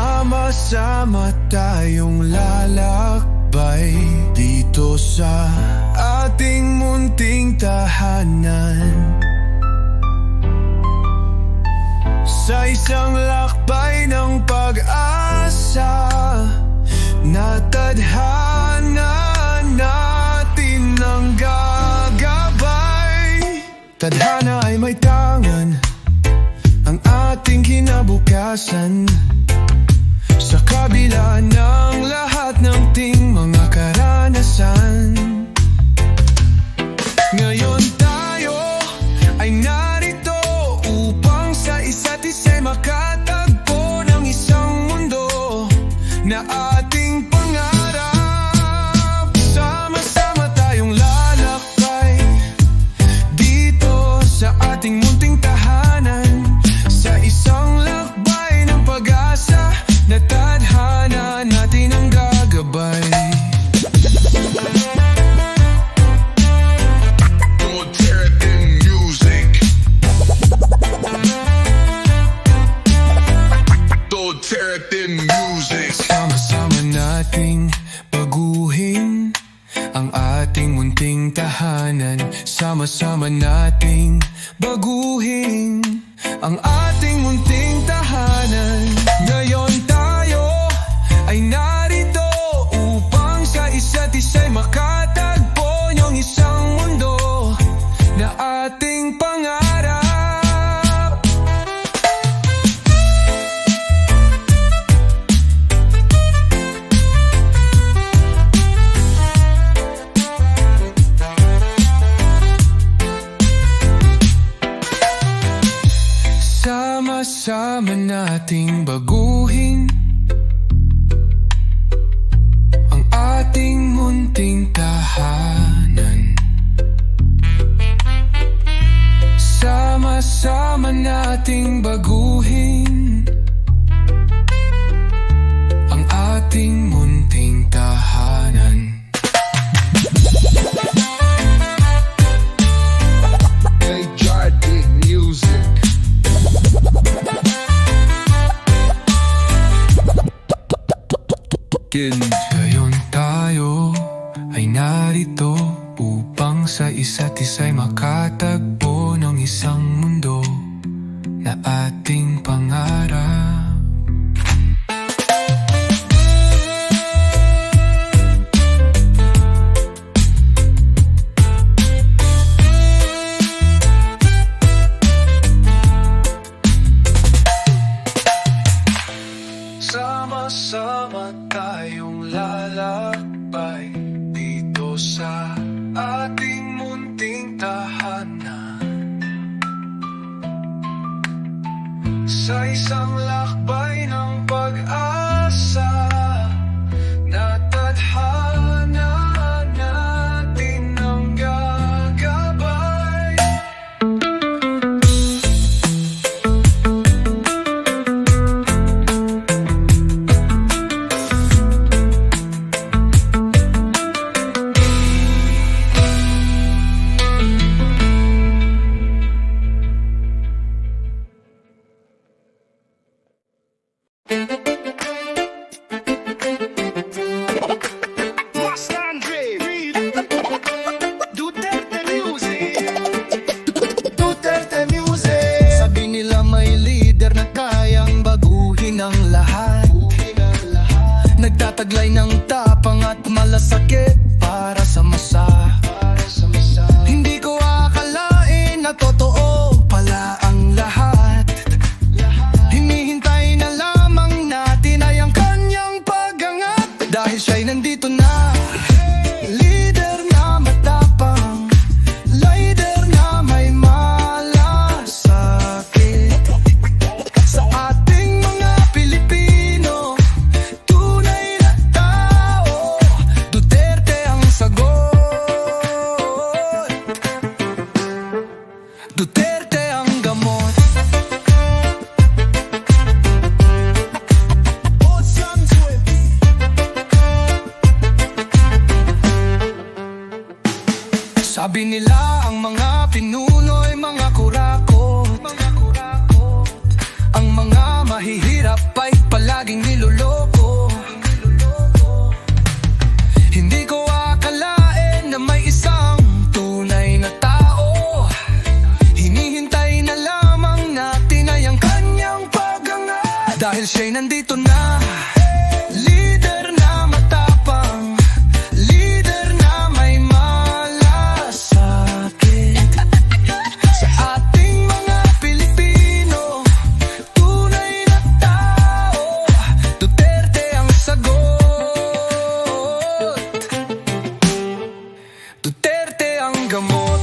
Sama-sama tayong lalakbay dito sa ating munting tahanan. Sa isang lakbay ng pag-asa na tadhana natin ang gagabay. Tadhana ay may tangan ang ating kinabukasan. Sa kabila ng lahat ng ting mga karanasan, ngayon tayo ay narito upang sa isa't isa'y makatagpo ng isang mundo na ating pangarap. Sama-sama tayong lalakbay dito sa ating munting tahanan, sa isang lakbay ng pag-asa na tadhana natin ang gagabay. Don't tear it in music. Don't tear it in music. Sama-sama nating baguhin ang ating munting tahanan. Sama-sama nating baguhin ang ating munting tahanan. Ngayon tayo ay narito upang sa isa't isa'y makatagpo ng isang mundo na ating pangarap. Sama-sama nating baguhin ang ating munting tahanan. Sama-sama nating baguhin ang ating munting tahanan. Hey, Jardic music. Ngayon tayo ay narito upang sa isa't isa'y makatagpo ng isang mundo na ating pangarap. Sama-sama tayong lalakbay dito sa ating munting tahanan, sa isang lakbay ng pag-asa na tadhana natin ang gagabay. Duterte music. Sabi nila may leader na kayang baguhin ang lahat, nagtataglay ng tapang at malasakit para sa masa. Hindi ko akalain na totoo pala ang lahat. Hinihintay na lamang natin ay ang kanyang pag-angat. Dahil siya'y nandito na, leader na matapang, leader na may malasakit sa ating mga Pilipino. Tunay na tao, Duterte ang sagot. Duterte ang gamot. Sabi nila ang mga pinuno'y mga kurakot, ang mga mahihirap ay palaging nila Dahil siya'y nandito na, leader na matapang, leader na may malasakit. Sa ating mga Pilipino, tunay na tao, Duterte ang sagot. Duterte ang gamot.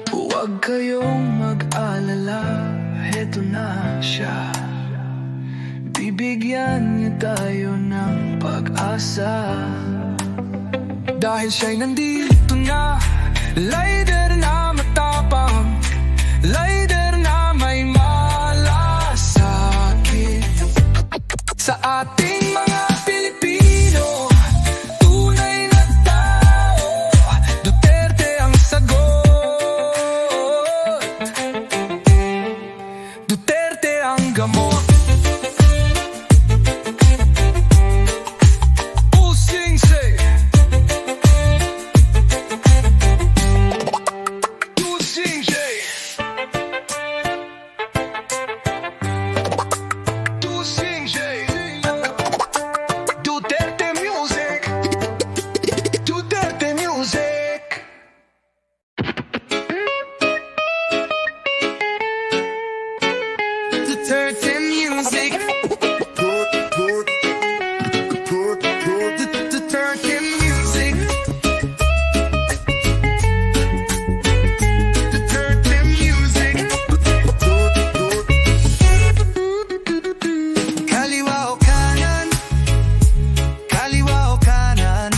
Huwag kayong mag-alala, heto na siya. Bibigyan niya tayo ng pag-asa. Dahil siya'y nandito na, leader na matapang, leader na may malasakit. Sa ating mga Pilipino, tunay na tao, Duterte ang sagot. Duterte ang gamot. Usingse. Usingse. Usingse. Duterte music. Duterte music. Duterte music. Duterte music. Duterte music. Kaliwa o kanan? Kaliwa o kanan?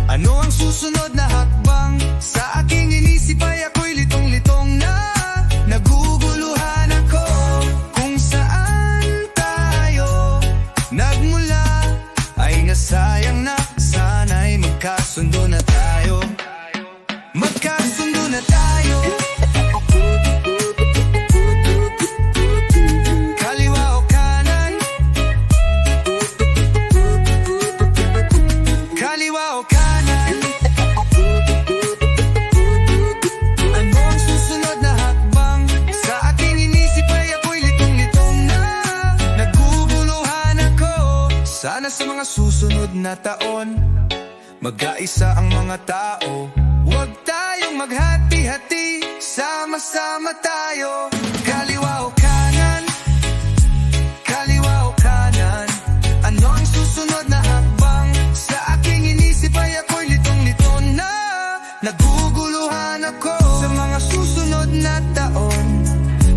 Ano ang susunod na hakbang? Sa aking inisip ay ako'y litong-litong na. Naguguluhan ako kung saan tayo nagmula. Ay nasayang na, sana'y magkasundo na tayo. Magkasundo na tayo. Kaliwa o kanan? Kaliwa o kanan? Ano ang susunod na hakbang? Sa aking inisip ay ako'y litong-litong na. Naguguluhan ako. Sana sa mga susunod na taon, mag-aisa ang mga tao. Huwag tayong maghati-hati, sama-sama tayo. Kaliwa o kanan? Kaliwa o kanan? Ano ang susunod na hakbang? Sa aking inisip ay ako'y litong-lito na. Naguguluhan ako. Sa mga susunod na taon,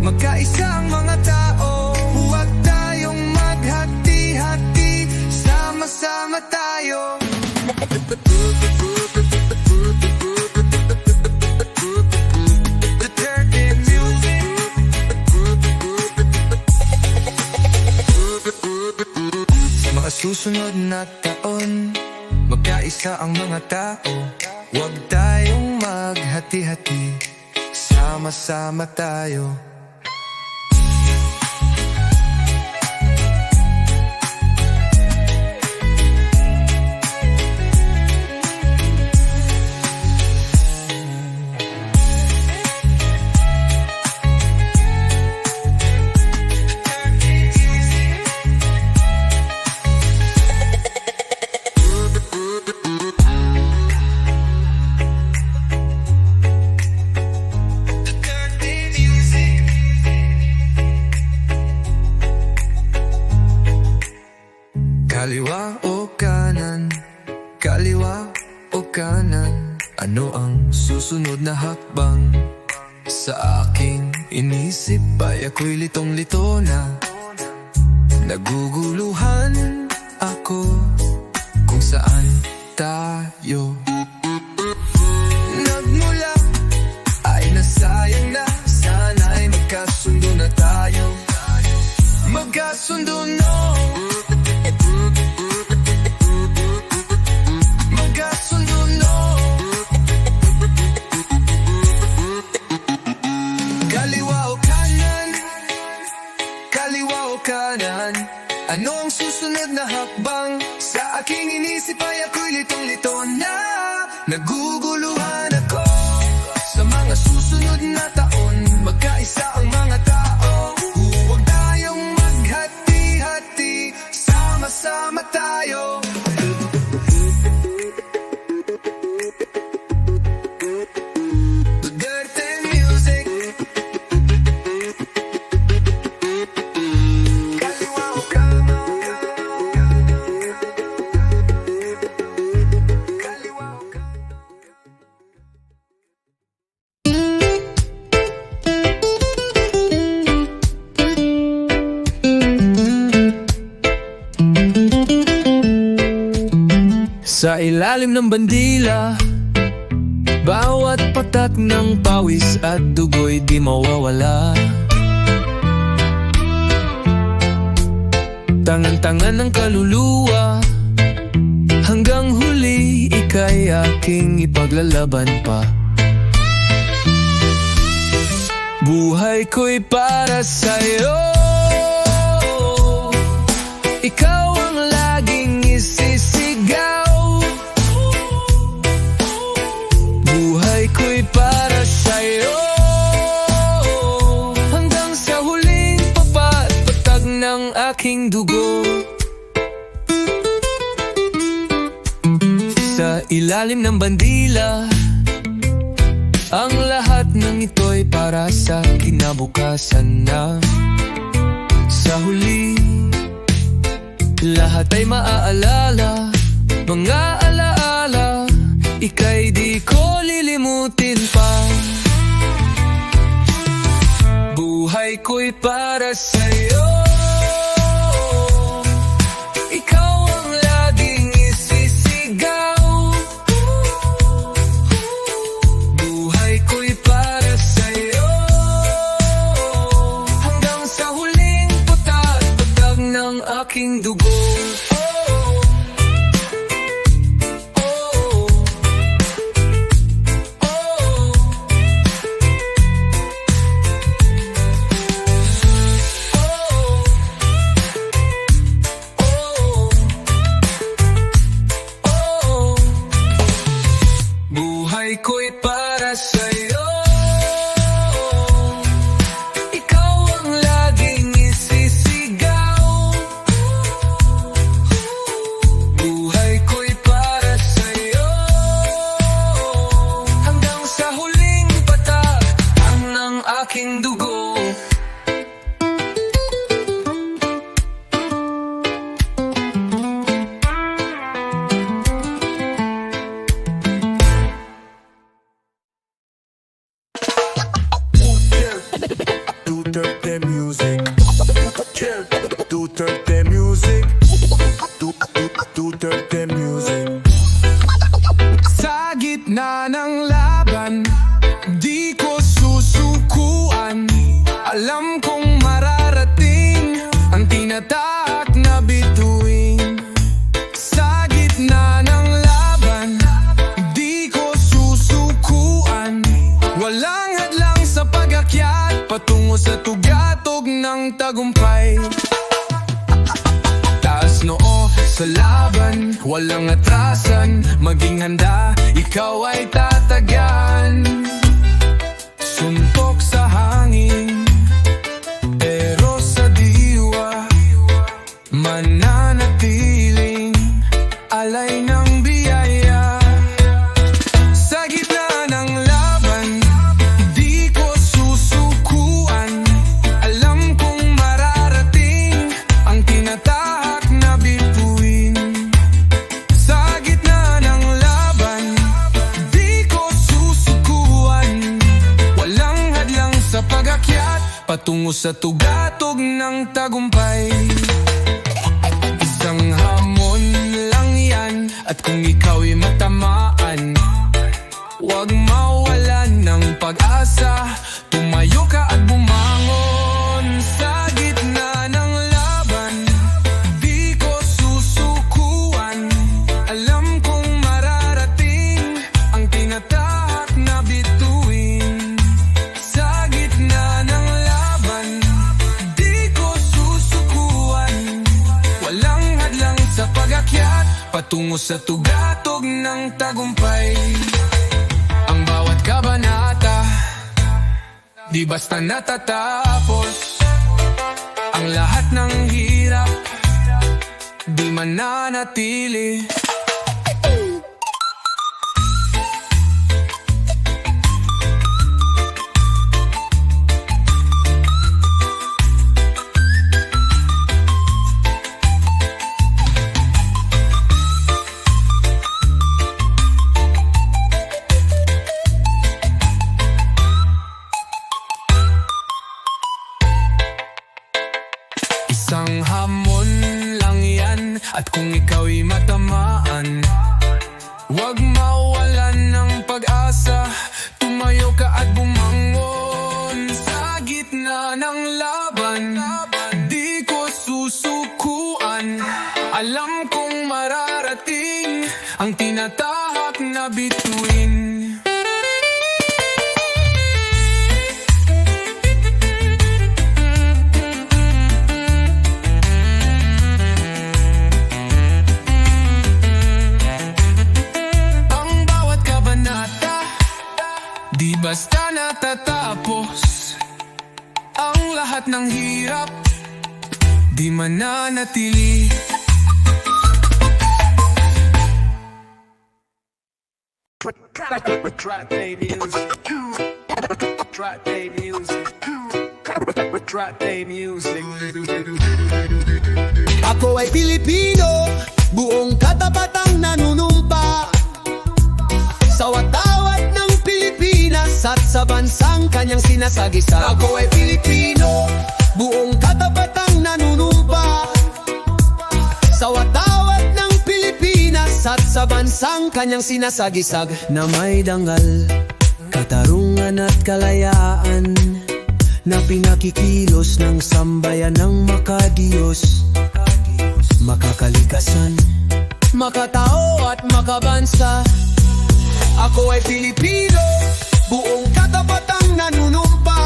magkaisa ang mga tao. Huwag tayong maghati-hati, sama-sama tayo. Duterte music. Sa mga susunod na taon, magkaisa ang mga tao. Huwag tayong maghati-hati, sama-sama tayo. Kaliwa o kanan? Kaliwa o kanan? Ano ang susunod na hakbang? Sa aking inisip ay ako'y litong-lito na. Naguguluhan ako kung saan tayo nagmula. Ay nasayang na, sana'y magkasundo na tayo. Magkasundo no. Magkasundo no. Kaliwa o kanan? Kaliwa o kanan? Ano ang susunod na hakbang? Sa aking inisip ay ako'y litong-lito na. naguguluhan ako. Sa mga susunod na taon, magkaisa ang mga tao. Huwag tayong maghati-hati, sama-sama tayo. Duterte Music. Kaliwa o kanan. Kaliwa o kanan. Sa ilalim ng bandila, bawat patak ng pawis at dugo'y di mawawala. Tangan-tangan ng kaluluwa, hanggang huli ika'y aking ipaglalaban pa. Buhay ko'y para sa'yo, ikaw ang laging isisigaw. Buhay ko'y para sa'yo, hanggang sa huling papatpatag ng aking dugo. Sa ilalim ng bandila, ang lahat ng ito'y para sa kinabukasan na. Sa huli, lahat ay maaalala, mga alaala, ika'y di ko lilimutin pa. Buhay ko'y para sa'yo, ikaw ang laging isisigaw. Buhay ko'y para sa'yo, hanggang sa huling patag-patag ng aking dugo. Buhay ko'y para sa'yo, ikaw ang laging isisigaw. Buhay ko'y para sa'yo, hanggang sa huling patak ng aking dugo. Duterte Music. Duterte Music. Duterte Music. Sa gitna ng laban, di ko susukuan. Alam kong mararating ang tinatahak na bituin. Sa gitna ng laban, di ko susukuan. Walang hadlang sa pag-akyat patungo sa tugatog ng tagumpay. Taas noo sa laban, walang atrasan. Maging handa, ikaw ay tatagan. Suntok sa hangin, pero sa diwa mananatiling alay ng biyaya. Sa gitna ng laban, di ko susukuan. Alam kong mararating ang tinatahak na bituin. Sa gitna ng laban, di ko susukuan. Walang hadlang sa pag-akyat patungo sa tugatog ng tagumpay. Isang hamon lang yan, at kung ikaw'y matamaan, huwag mawalan ng pag-asa. Tumayo ka at bumangon. Sa gitna ng laban, di ko susukuan. Alam kong mararating ang tinatahak na bituin. Sa gitna ng laban, di ko susukuan. Walang hadlang sa pag-akyat patungo sa tugatog ng tagumpay. Ang bawat kabanata, di basta natatapos. Ang lahat ng hirap, di mananatili. Isang hamon lang yan, at kung ikaw'y matamaan, huwag mawalan ng pag-asa. Tumayo ka at bumangon sa gitna ng laban. Di ko susukuan, alam kong mararating ang tinatahak na bituin. Di basta natatapos. Ang lahat ng hirap, di mananatili. Trap day music. Trap day music. Trap day music. Ako ay Pilipino, buong katapatang nanunumpa sa watawat ng Pilipinas at sa bansang kanyang sinasagisa. Ako ay Pilipino, buong katapatang nanunumpa sa watawat ng Pilipinas at sa bansang kanyang sinasagisag, na may dangal, katarungan at kalayaan, na pinakikilos ng sambayan ng makadiyos, makakalikasan, makatao at makabansa. Ako ay Pilipino, buong katapatang nanunumpa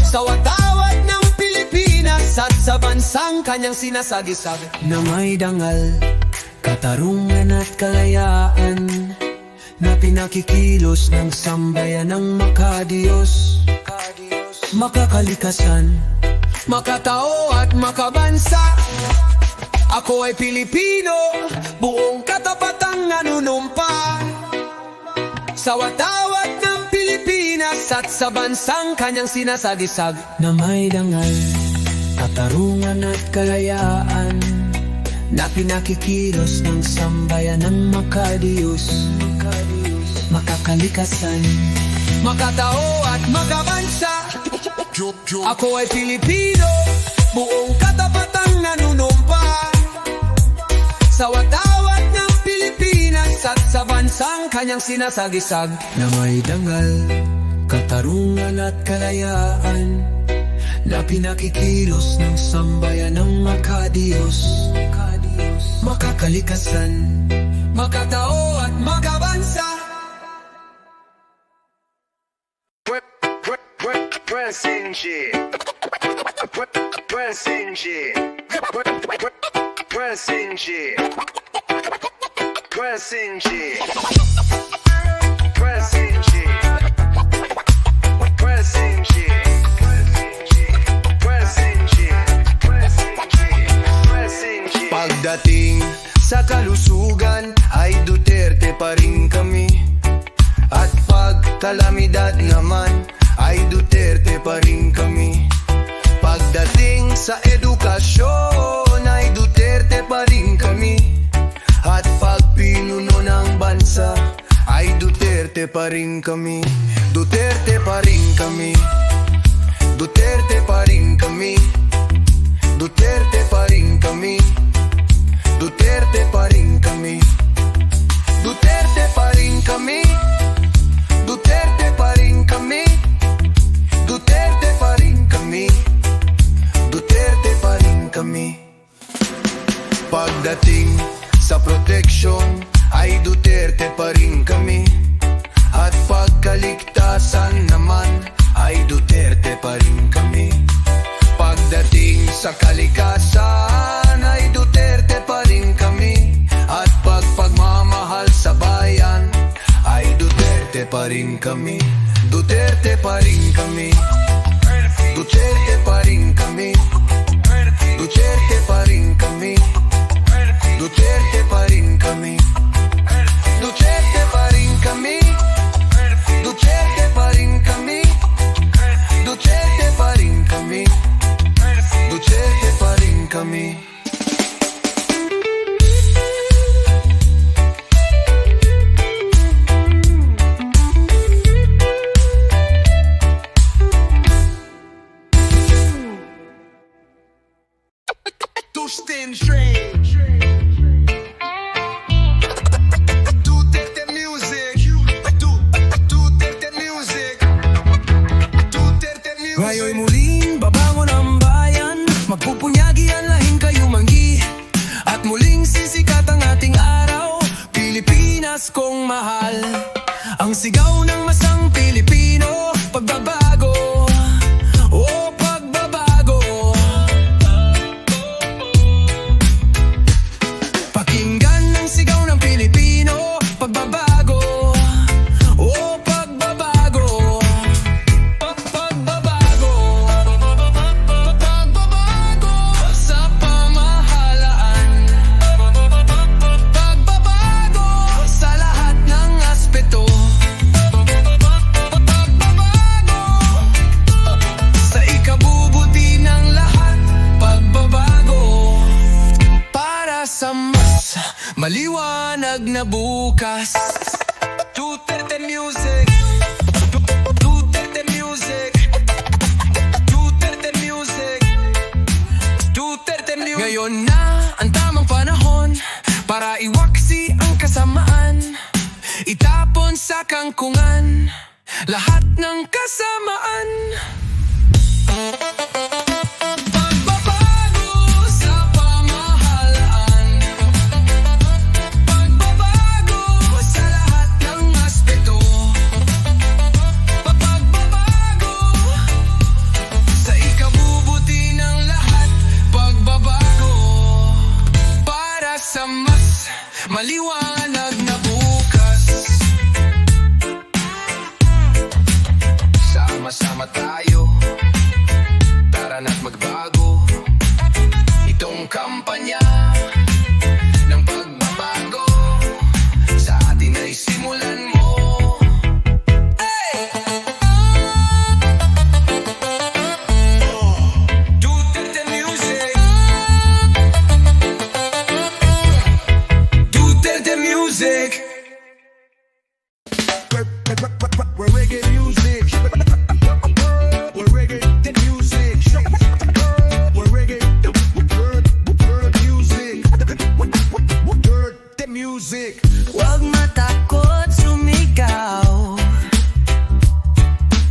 sa watawat ng Pilipinas at sa bansang kanyang sinasagisag, na may dangal, katarungan at kalayaan, na pinakikilos ng sambayan ng makadiyos, makakalikasan, makatao at makabansa. Ako ay Pilipino, buong katapatang nanunumpa sa watawat ng Pilipinas at sa bansang kanyang sinasagisag, na may dangal, katarungan at kalayaan, na pinakikilos ng sambayan ng makadiyos, makakalikasan, makatao at makabansa. Ako ay Pilipino, buong katapatang nanunumpa sa watawat ng Pilipinas at sa bansang kanyang sinasagisag, na may dangal, katarungan at kalayaan, na pinakikilos ng sambayan ng makadiyos, makakalikasan, makatao at makabansa. Pressing shit. Pressing shit. Pressing shit. Pressing shit. Pressing shit. Pressing shit. Pressing shit. Pressing shit. Pagdating sa kalusugan, ay Duterte pa rin kami. At pag kalamidad naman, ay Duterte pa rin kami. Pagdating sa edukasyon, ay Duterte pa rin kami. At pag pinuno ng bansa, ay Duterte pa rin kami. Duterte pa rin kami. Duterte pa rin kami. Duterte pa rin kami. Duterte pa rin kami. Duterte pa rin kami. Duterte pa rin kami. Duterte pa rin kami. Duterte pa rin kami. Pagdating sa proteksyon, ay Duterte pa rin kami. At pagkaligtasan naman, ay Duterte pa rin kami. Pagdating sa kalikasan, ay Duterte pa rin kami. At pagmamahal Duterte pa rin kami. Duterte pa rin kami. Duterte pa rin kami. Duterte pa rin kami. Duterte pa rin kami. Duterte pa rin kami. Duterte pa rin kami. Duterte pa rin kami. Duterte pa rin kami. Dustin Strange. Duterte music. Duterte music. Duterte music. Ngayon'y muling babangon ang bayan, magpupunyagi ang lahing kayumanggi, at muling sisikat ang ating araw, Pilipinas kong mahal. Ang sigaw ng masang Pilipino, pagbabago, oh pagbabago. Pakinggan ang sigaw ng Pilipino, pagbabago, oh pagbabago. Pagbabago, pagbabago sa pamahalaan, pagbabago sa lahat ng aspeto, pagbabago sa ikabubuti ng lahat, pagbabago para sa mas maliwanag na bukas. Duterte music. Duterte music. Duterte music. Duterte music. Ngayon na ang tamang panahon para iwaksi ang kasamaan, itapon sa kangkungan lahat ng kasamaan. Pagbabago sa pamahalaan, pagbabago sa lahat ng aspeto, pagbabago sa ikabubuti ng lahat, pagbabago para sa mas maliwanag na bukas. Sama-sama tayo, tara na't magbago. Itong kampanya ng pagbabago sa atin ay simulan mo. Hey! Duterte music. Duterte music. We're reggae music. We're reggae music. We're reggae music. Duterte music. Huwag matakot sumigaw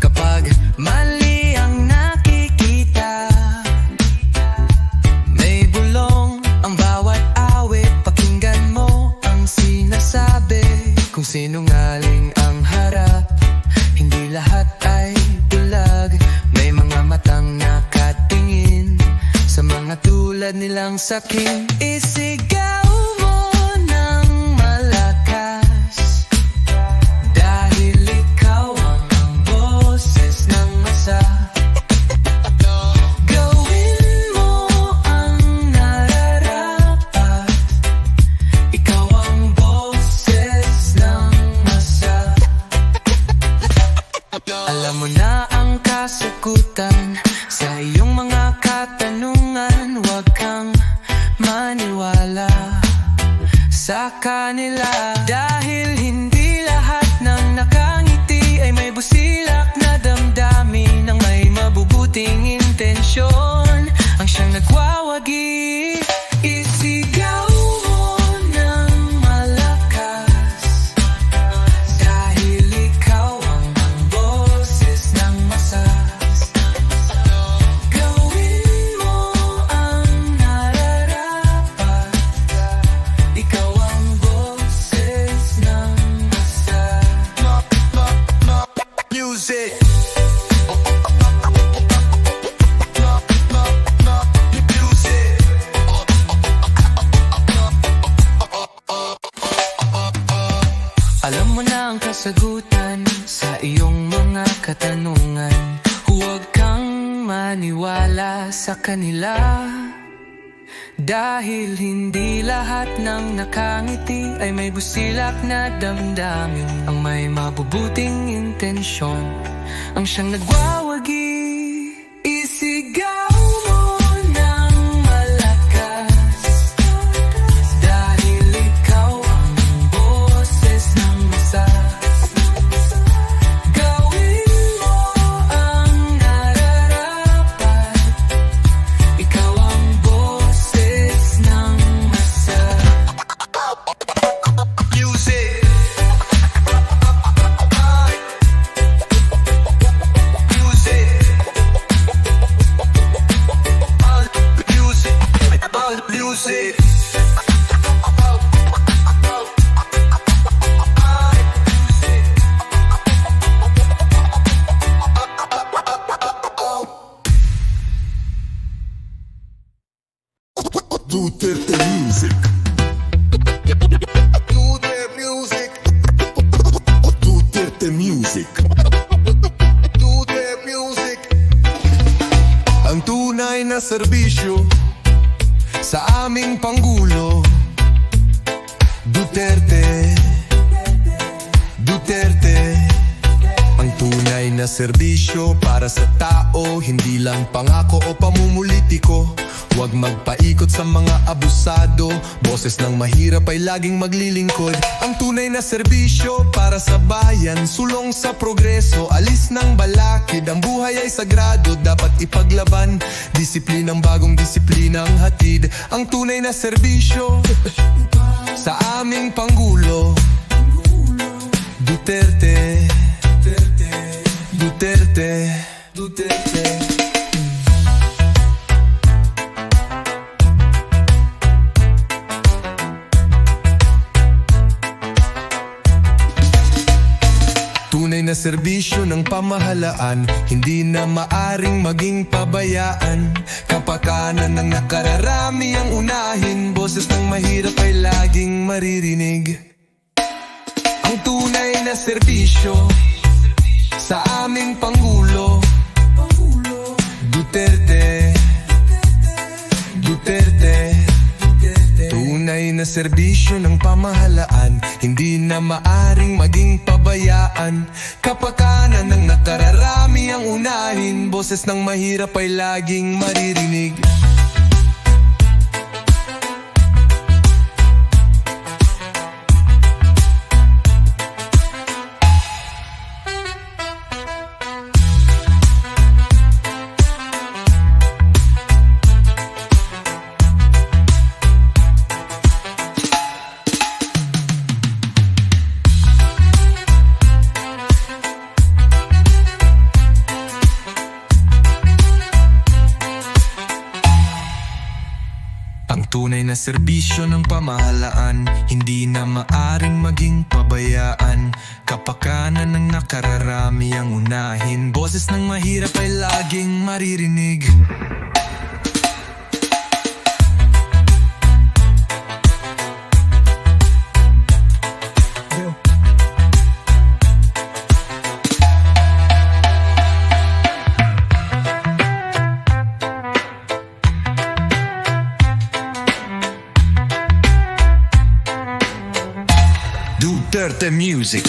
kapag mali ang nakikita. May bulong ang bawat awit, pakinggan mo ang sinasabi. Kung sinungaling ang harap, hindi lahat ay bulag. May mga matang nakatingin sa mga tulad nilang saking. Isigaw mo ng malakas, dahil ikaw ang boses ng masa. Gawin mo ang nararapat, ikaw ang boses ng masa. Alam mo na ang kasagutan sa iyong mga katanungan. Huwag kang maniwala sa kanila, dahil hindi lahat ng nakangiti ay may busilak na damdamin ng may mabubuting intensyon ang siyang nagwawagi. Isigaw mo ng malakas, dahil ikaw ang boses ng masas. Gawin mo ang nararapat, ikaw ang boses ng masas. Music. Alam mo na ang kasagutan sagutan sa iyong mga katanungan. Huwag kang maniwala sa kanila, dahil hindi lahat ng nakangiti ay may busilak na damdamin. Ang may mabubuting intensyon ang siyang nagwawagi. Isigaw mo ng malakas, dahil ikaw ang boses ng masas. Gawin mo ang nararapat, ikaw ang boses ng masas. Music. Music. Music. Duterte Music. Duterte Music. Duterte Music. Duterte Music. Ang tunay na serbisyo sa aming Pangulo, Duterte. Duterte. Ang tunay na serbisyo para sa tao, hindi lang pangako o pamumulitiko. Huwag magpaikot sa mga abusado, boses ng mahirap ay laging maglilingkod. Ang tunay na serbisyo para sa bayan, sulong sa progreso, alis ng balakid. Ang buhay ay sagrado, dapat ipaglaban, disiplinang bagong disiplinang hatid. Ang tunay na serbisyo sa aming Pangulo, Duterte. Duterte. Duterte. Duterte. Tunay na serbisyo ng pamahalaan, hindi na maaring maging pabayaan. Kapakanan ng nakararami ang unahin, boses ng mahirap ay laging maririnig. Ang tunay na serbisyo sa aming Pangulo, Duterte. Duterte. Tunay na serbisyo ng pamahalaan, hindi na maaring maging pabayaan. Kapakanan ng nakararami ang unahin, boses ng mahirap ay laging maririnig. Ang tunay na serbisyo ng pamahalaan, hindi na maaring maging pabayaan. Kapakanan ng nakararami ang unahin, boses ng mahirap ay laging maririnig. Duterte Music.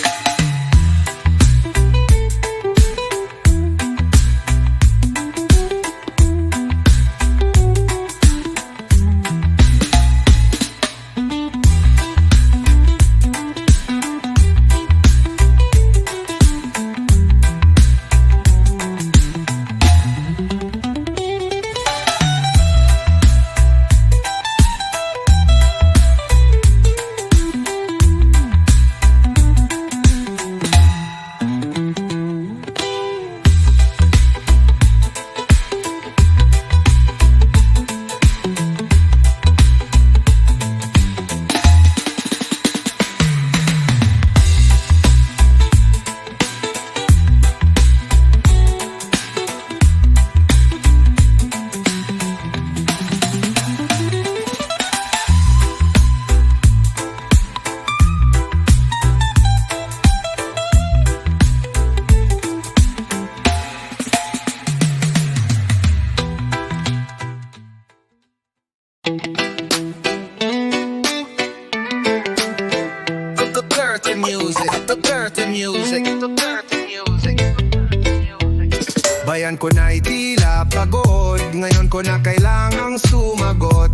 Bayan ko na'y tila pagod, ngayon ko na kailangang sumagot.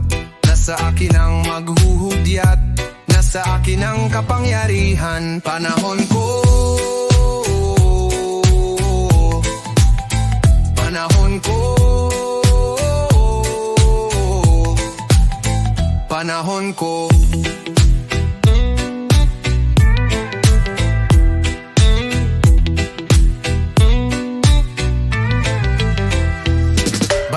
Nasa akin ang maghuhudyat, nasa akin ang kapangyarihan. Panahon ko, panahon ko, panahon ko.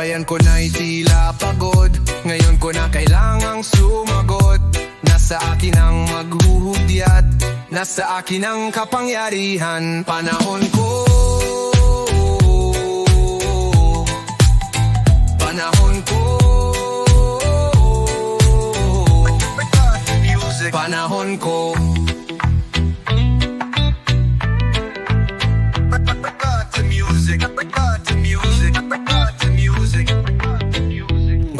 Bayan ko na'y tila pagod, ngayon ko na kailangang sumagot. Nasa akin ang maghuhudyat, nasa akin ang kapangyarihan. Panahon ko, panahon ko, panahon ko.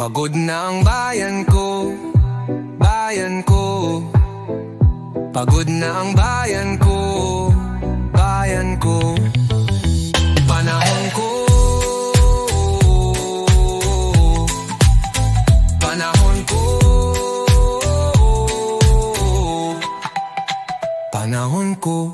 Pagod na ang bayan ko, bayan ko. Pagod na ang bayan ko, bayan ko. Panahon ko, panahon ko, panahon ko.